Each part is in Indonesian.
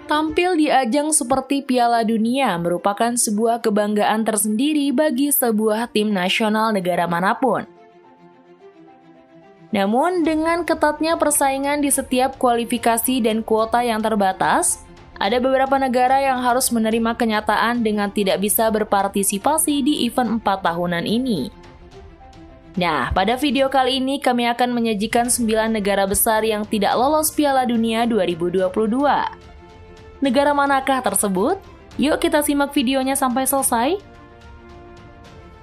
Tampil di ajang seperti Piala Dunia merupakan sebuah kebanggaan tersendiri bagi sebuah tim nasional negara manapun. Namun, dengan ketatnya persaingan di setiap kualifikasi dan kuota yang terbatas, ada beberapa negara yang harus menerima kenyataan dengan tidak bisa berpartisipasi di event 4 tahunan ini. Nah, pada video kali ini kami akan menyajikan 9 negara besar yang tidak lolos Piala Dunia 2022. Negara manakah tersebut? Yuk kita simak videonya sampai selesai.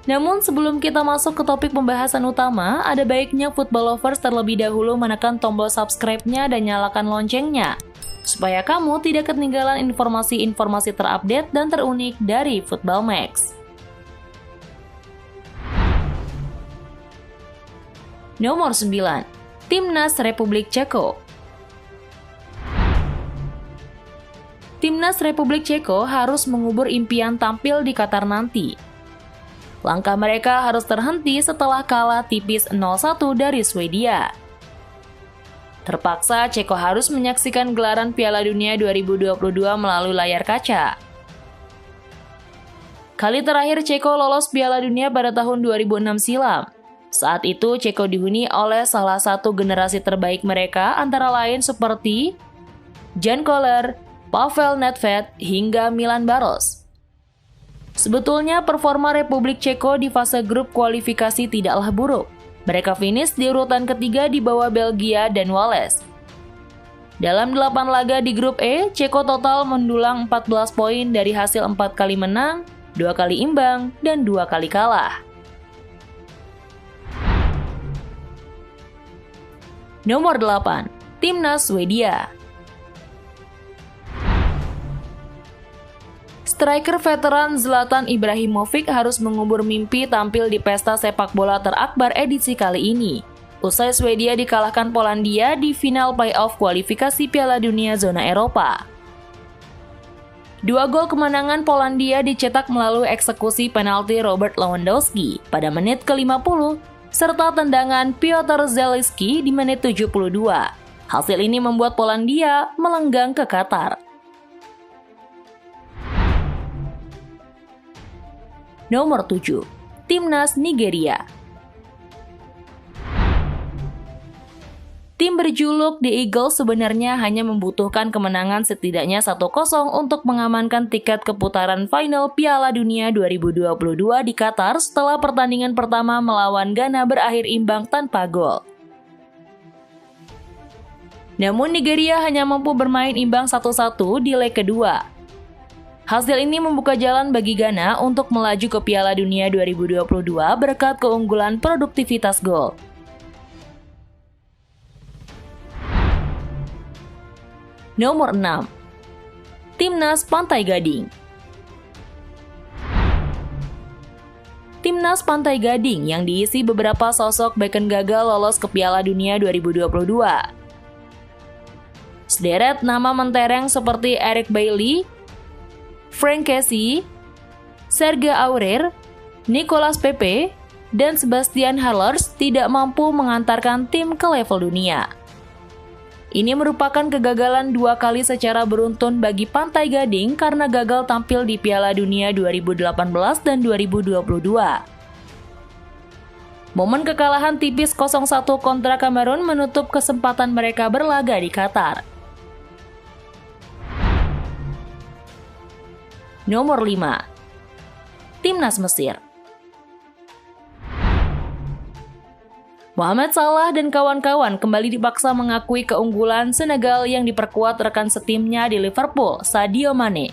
Namun sebelum kita masuk ke topik pembahasan utama, ada baiknya football lovers terlebih dahulu menekan tombol subscribe-nya dan nyalakan loncengnya, supaya kamu tidak ketinggalan informasi-informasi terupdate dan terunik dari Football Max. Nomor 9. Timnas Republik Ceko. Timnas Republik Ceko harus mengubur impian tampil di Qatar nanti. Langkah mereka harus terhenti setelah kalah tipis 0-1 dari Swedia. Terpaksa Ceko harus menyaksikan gelaran Piala Dunia 2022 melalui layar kaca. Kali terakhir Ceko lolos Piala Dunia pada tahun 2006 silam. Saat itu Ceko dihuni oleh salah satu generasi terbaik mereka antara lain seperti Jan Koller, Pavel Nedved, hingga Milan Baros. Sebetulnya performa Republik Ceko di fase grup kualifikasi tidaklah buruk. Mereka finish di urutan ketiga di bawah Belgia dan Wales. Dalam 8 laga di grup E, Ceko total mendulang 14 poin dari hasil 4 kali menang, 2 kali imbang, dan 2 kali kalah. Nomor 8. Timnas Swedia. Striker veteran Zlatan Ibrahimovic harus mengubur mimpi tampil di pesta sepak bola terakbar edisi kali ini. Usai Swedia dikalahkan Polandia di final playoff kualifikasi Piala Dunia zona Eropa. 2 gol kemenangan Polandia dicetak melalui eksekusi penalti Robert Lewandowski pada menit ke-50 serta tendangan Piotr Zielinski di menit 72. Hasil ini membuat Polandia melenggang ke Qatar. Nomor 7. Timnas Nigeria. Tim berjuluk The Eagles sebenarnya hanya membutuhkan kemenangan setidaknya 1-0 untuk mengamankan tiket ke putaran final Piala Dunia 2022 di Qatar setelah pertandingan pertama melawan Ghana berakhir imbang tanpa gol. Namun Nigeria hanya mampu bermain imbang 1-1 di leg kedua. Hasil ini membuka jalan bagi Ghana untuk melaju ke Piala Dunia 2022 berkat keunggulan produktivitas gol. Nomor 6. Timnas Pantai Gading. Timnas Pantai Gading yang diisi beberapa sosok beken gagal lolos ke Piala Dunia 2022. Sederet nama mentereng seperti Eric Bailly, Frank Kessie, Serge Aurier, Nicolas Pepe, dan Sebastian Haller tidak mampu mengantarkan tim ke level dunia. Ini merupakan kegagalan 2 kali secara beruntun bagi Pantai Gading karena gagal tampil di Piala Dunia 2018 dan 2022. Momen kekalahan tipis 0-1 kontra Kamerun menutup kesempatan mereka berlaga di Qatar. Nomor 5. Timnas Mesir. Mohamed Salah dan kawan-kawan kembali dipaksa mengakui keunggulan Senegal yang diperkuat rekan setimnya di Liverpool, Sadio Mane.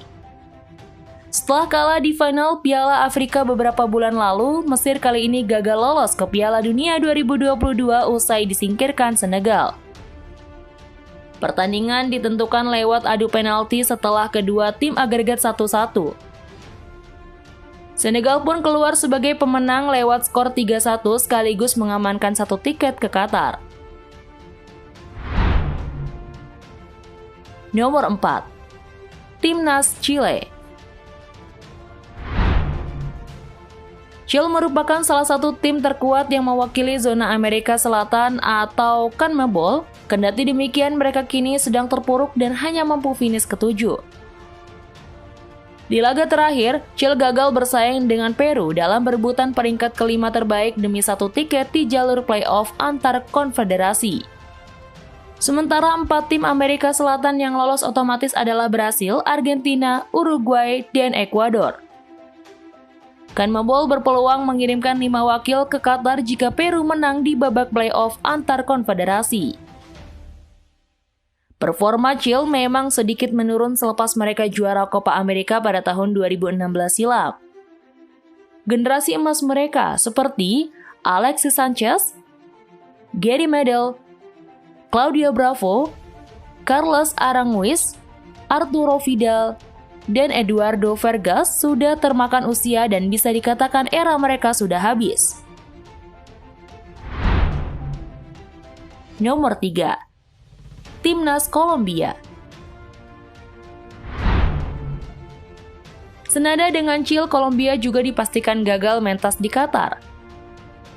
Setelah kalah di final Piala Afrika beberapa bulan lalu, Mesir kali ini gagal lolos ke Piala Dunia 2022 usai disingkirkan Senegal. Pertandingan ditentukan lewat adu penalti setelah kedua tim agregat 1-1. Senegal pun keluar sebagai pemenang lewat skor 3-1 sekaligus mengamankan 1 tiket ke Qatar. Nomor 4. Timnas Chile. Chile merupakan salah satu tim terkuat yang mewakili zona Amerika Selatan atau CONMEBOL, kendati demikian mereka kini sedang terpuruk dan hanya mampu finish ke-7. Di laga terakhir, Chile gagal bersaing dengan Peru dalam berebutan peringkat kelima terbaik demi satu tiket di jalur playoff antar konfederasi. Sementara 4 tim Amerika Selatan yang lolos otomatis adalah Brasil, Argentina, Uruguay, dan Ekuador. CONMEBOL berpeluang mengirimkan 5 wakil ke Qatar jika Peru menang di babak playoff antar konfederasi. Performa Chile memang sedikit menurun selepas mereka juara Copa America pada tahun 2016 silam. Generasi emas mereka seperti Alexis Sanchez, Gary Medel, Claudio Bravo, Carlos Aranguiz, Arturo Vidal, dan Eduardo Vargas sudah termakan usia dan bisa dikatakan era mereka sudah habis. Nomor 3. Timnas Kolombia. Senada dengan Chile, Kolombia juga dipastikan gagal mentas di Qatar.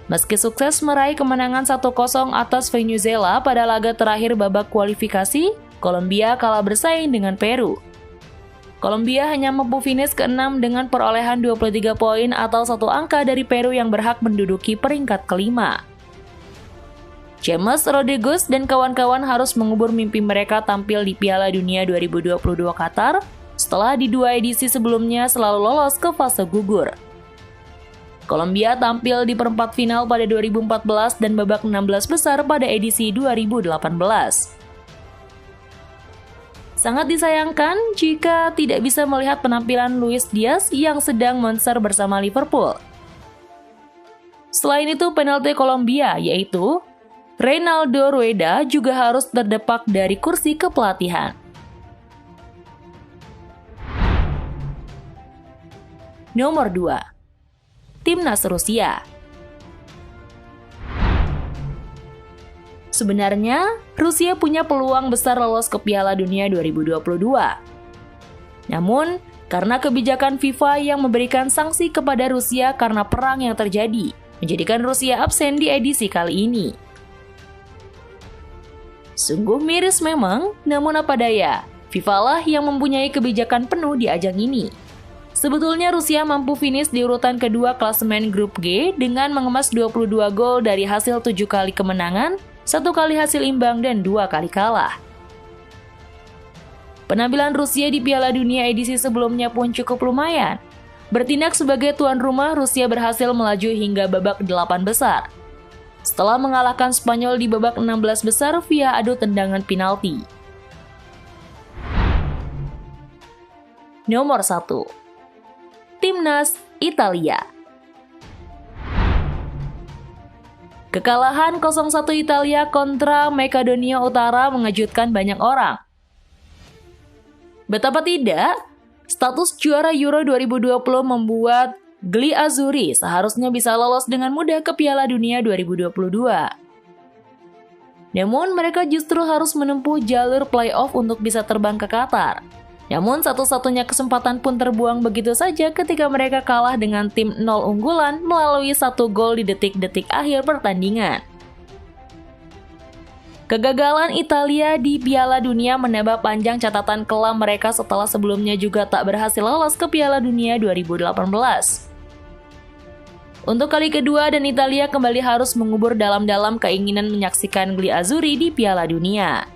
Meski sukses meraih kemenangan 1-0 atas Venezuela pada laga terakhir babak kualifikasi, Kolombia kalah bersaing dengan Peru. Kolombia hanya mampu finish ke-6 dengan perolehan 23 poin atau 1 angka dari Peru yang berhak menduduki peringkat kelima. James Rodriguez dan kawan-kawan harus mengubur mimpi mereka tampil di Piala Dunia 2022 Qatar setelah di 2 edisi sebelumnya selalu lolos ke fase gugur. Kolombia tampil di perempat final pada 2014 dan babak 16 besar pada edisi 2018. Sangat disayangkan jika tidak bisa melihat penampilan Luis Diaz yang sedang monster bersama Liverpool. Selain itu, penalti Kolombia yaitu Reinaldo Rueda juga harus terdepak dari kursi kepelatihan. Nomor 2. Timnas Rusia. Sebenarnya, Rusia punya peluang besar lolos ke Piala Dunia 2022. Namun, karena kebijakan FIFA yang memberikan sanksi kepada Rusia karena perang yang terjadi, menjadikan Rusia absen di edisi kali ini. Sungguh miris memang, namun apa daya, FIFA lah yang mempunyai kebijakan penuh di ajang ini. Sebetulnya Rusia mampu finish di urutan kedua klasemen grup G dengan mengemas 22 gol dari hasil 7 kali kemenangan, 1 kali hasil imbang, dan 2 kali kalah. Penampilan Rusia di Piala Dunia edisi sebelumnya pun cukup lumayan. Bertindak sebagai tuan rumah, Rusia berhasil melaju hingga babak 8 besar. Setelah mengalahkan Spanyol di babak 16 besar via adu tendangan penalti. Nomor 1. Timnas Italia. Kekalahan 0-1 Italia kontra Makedonia Utara mengejutkan banyak orang. Betapa tidak, status juara Euro 2020 membuat Gli Azzurri seharusnya bisa lolos dengan mudah ke Piala Dunia 2022. Namun mereka justru harus menempuh jalur playoff untuk bisa terbang ke Qatar. Namun satu-satunya kesempatan pun terbuang begitu saja ketika mereka kalah dengan tim 0 unggulan melalui 1 gol di detik-detik akhir pertandingan. Kegagalan Italia di Piala Dunia menambah panjang catatan kelam mereka setelah sebelumnya juga tak berhasil lolos ke Piala Dunia 2018. Untuk kali kedua dan Italia kembali harus mengubur dalam-dalam keinginan menyaksikan Gli Azzurri di Piala Dunia.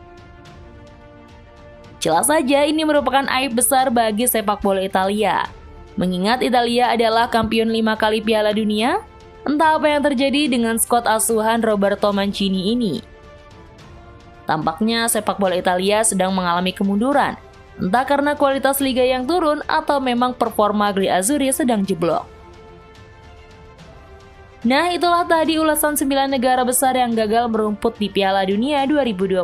Jelas saja ini merupakan aib besar bagi sepak bola Italia. Mengingat Italia adalah kampiun 5 kali Piala Dunia, entah apa yang terjadi dengan skuad asuhan Roberto Mancini ini. Tampaknya sepak bola Italia sedang mengalami kemunduran, entah karena kualitas liga yang turun atau memang performa Gli Azzurri sedang jeblok. Nah, itulah tadi ulasan 9 negara besar yang gagal merumput di Piala Dunia 2022.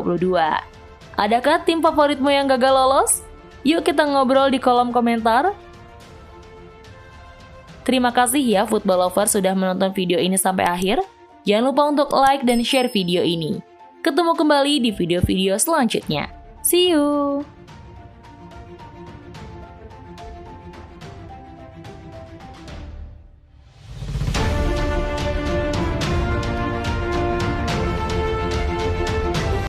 Adakah tim favoritmu yang gagal lolos? Yuk kita ngobrol di kolom komentar. Terima kasih ya football lover sudah menonton video ini sampai akhir. Jangan lupa untuk like dan share video ini. Ketemu kembali di video-video selanjutnya. See you!